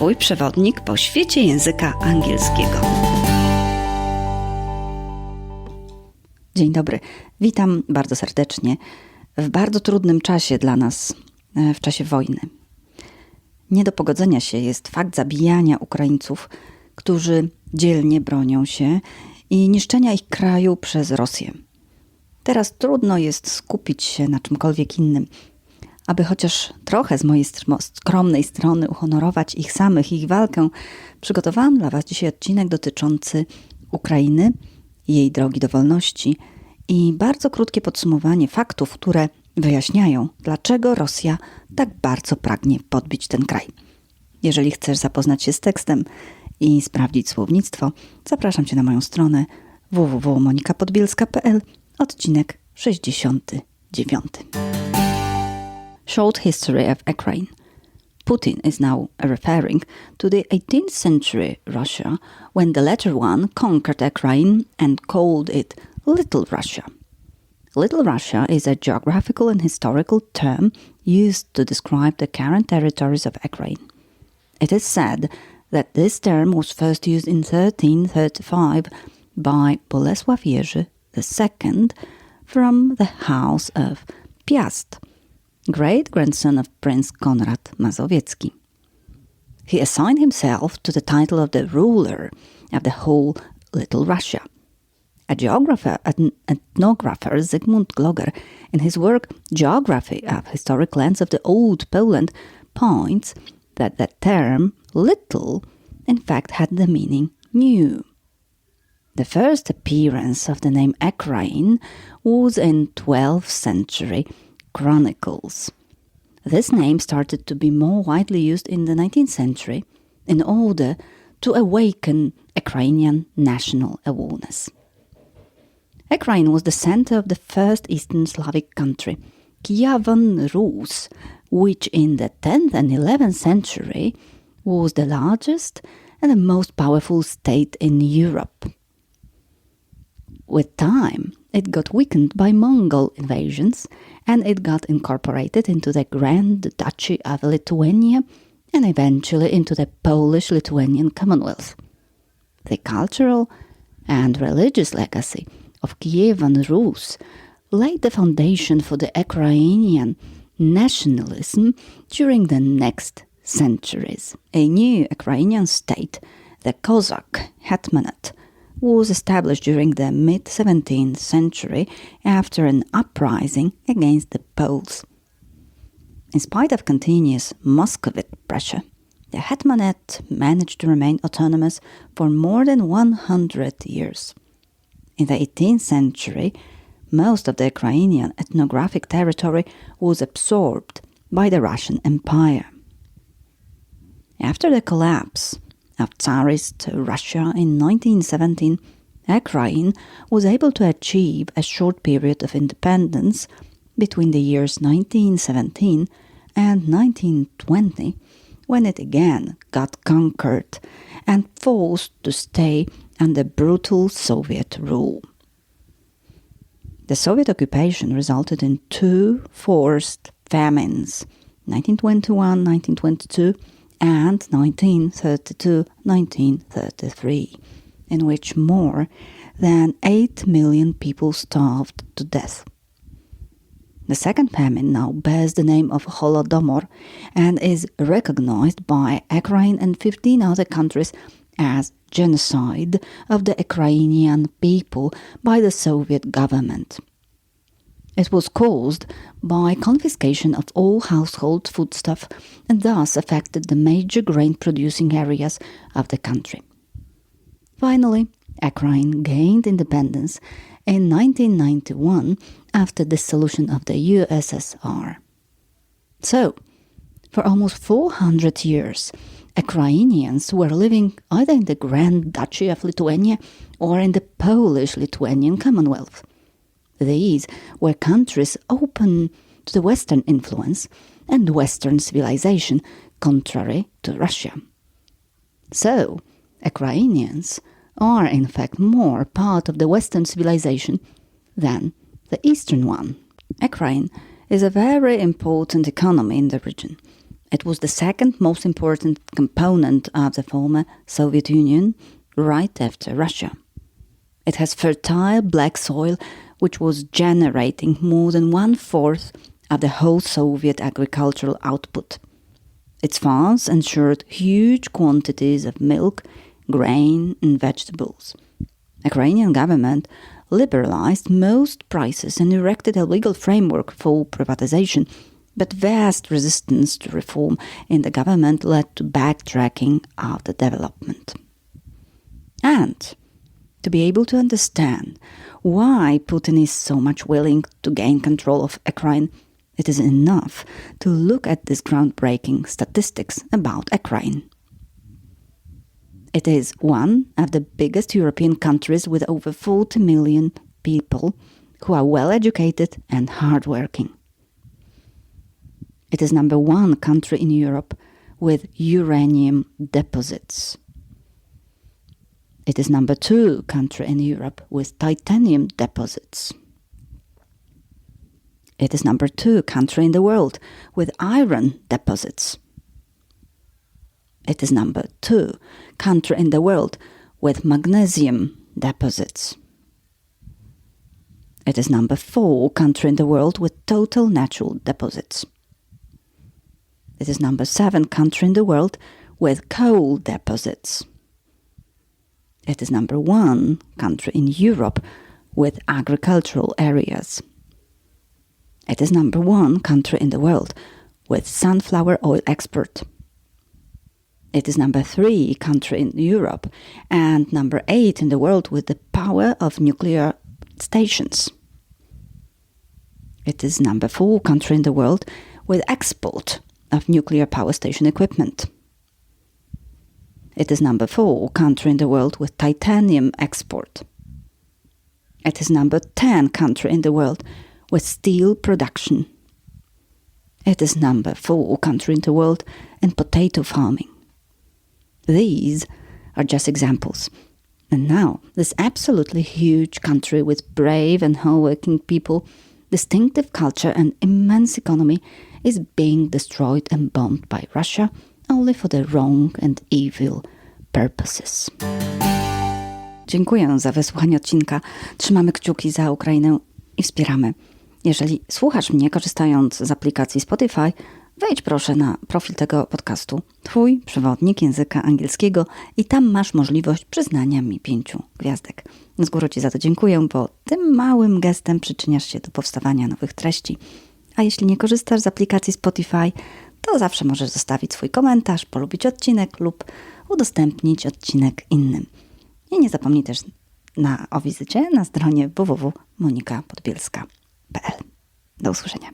Twój przewodnik po świecie języka angielskiego. Dzień dobry, witam bardzo serdecznie w bardzo trudnym czasie dla nas, w czasie wojny. Nie do pogodzenia się jest fakt zabijania Ukraińców, którzy dzielnie bronią się i niszczenia ich kraju przez Rosję. Teraz trudno jest skupić się na czymkolwiek innym. Aby chociaż trochę z mojej skromnej strony uhonorować ich samych i ich walkę, przygotowałam dla Was dzisiaj odcinek dotyczący Ukrainy, jej drogi do wolności i bardzo krótkie podsumowanie faktów, które wyjaśniają, dlaczego Rosja tak bardzo pragnie podbić ten kraj. Jeżeli chcesz zapoznać się z tekstem i sprawdzić słownictwo, zapraszam Cię na moją stronę www.monikapodbielska.pl, odcinek 69. Short history of Ukraine. Putin is now referring to the 18th century Russia, when the latter one conquered Ukraine and called it Little Russia. Little Russia is a geographical and historical term used to describe the current territories of Ukraine. It is said that this term was first used in 1335 by Bolesław Jerzy II from the House of Piast, great-grandson of Prince Konrad Mazowiecki. He assigned himself to the title of the ruler of the whole Little Russia. A geographer and ethnographer, Zygmunt Gloger, in his work Geography of Historic Lands of the Old Poland, points that the term little in fact had the meaning new. The first appearance of the name Ukraine was in 12th century chronicles. This name started to be more widely used in the 19th century in order to awaken Ukrainian national awareness. Ukraine was the center of the first Eastern Slavic country, Kievan Rus, which in the 10th and 11th century was the largest and the most powerful state in Europe. With time, it got weakened by Mongol invasions, and it got incorporated into the Grand Duchy of Lithuania and eventually into the Polish-Lithuanian Commonwealth. The cultural and religious legacy of Kievan Rus laid the foundation for the Ukrainian nationalism during the next centuries. A new Ukrainian state, the Cossack Hetmanate, was established during the mid-17th century after an uprising against the Poles. In spite of continuous Muscovite pressure, the Hetmanate managed to remain autonomous for more than 100 years. In the 18th century, most of the Ukrainian ethnographic territory was absorbed by the Russian Empire. After the collapse of Tsarist Russia in 1917, Ukraine was able to achieve a short period of independence between the years 1917 and 1920, when it again got conquered and forced to stay under brutal Soviet rule. The Soviet occupation resulted in two forced famines, 1921, 1922, and 1932-1933, in which more than 8 million people starved to death. The second famine now bears the name of Holodomor and is recognized by Ukraine and 15 other countries as genocide of the Ukrainian people by the Soviet government. It was caused by confiscation of all household foodstuff and thus affected the major grain-producing areas of the country. Finally, Ukraine gained independence in 1991 after the dissolution of the USSR. So, for almost 400 years, Ukrainians were living either in the Grand Duchy of Lithuania or in the Polish-Lithuanian Commonwealth. These were countries open to the Western influence and Western civilization, contrary to Russia. So, Ukrainians are in fact more part of the Western civilization than the Eastern one. Ukraine is a very important economy in the region, It was the second most important component of the former Soviet Union, right after Russia. It has fertile black soil, which was generating more than 1/4 of the whole Soviet agricultural output. Its farms ensured huge quantities of milk, grain and vegetables. Ukrainian government liberalized most prices and erected a legal framework for privatization, but vast resistance to reform in the government led to backtracking of the development. And to be able to understand why Putin is so much willing to gain control of Ukraine, it is enough to look at these groundbreaking statistics about Ukraine. It is one of the biggest European countries with over 40 million people who are well-educated and hardworking. It is number 1 country in Europe with uranium deposits. It is number 2 country in Europe with titanium deposits. It is number 2 country in the world with iron deposits. It is number 2 country in the world with magnesium deposits. It is number 4 country in the world with total natural deposits. It is number 7 country in the world with coal deposits. It is number 1 country in Europe with agricultural areas. It is number 1 country in the world with sunflower oil export. It is number 3 country in Europe and number 8 in the world with the power of nuclear stations. It is number 4 country in the world with export of nuclear power station equipment. It is number 4 country in the world with titanium export. It is number 10 country in the world with steel production. It is number 4 country in the world in potato farming. These are just examples. And now, this absolutely huge country with brave and hardworking people, distinctive culture and immense economy is being destroyed and bombed by Russia only for the wrong and evil purposes. Dziękuję za wysłuchanie odcinka. Trzymamy kciuki za Ukrainę i wspieramy. Jeżeli słuchasz mnie korzystając z aplikacji Spotify, wejdź proszę na profil tego podcastu, Twój przewodnik języka angielskiego i tam masz możliwość przyznania mi 5 gwiazdek. Z góry Ci za to dziękuję, bo tym małym gestem przyczyniasz się do powstawania nowych treści. A jeśli nie korzystasz z aplikacji Spotify, to zawsze możesz zostawić swój komentarz, polubić odcinek lub udostępnić odcinek innym. I nie zapomnij też o wizycie na stronie www.monikapodbielska.pl. Do usłyszenia.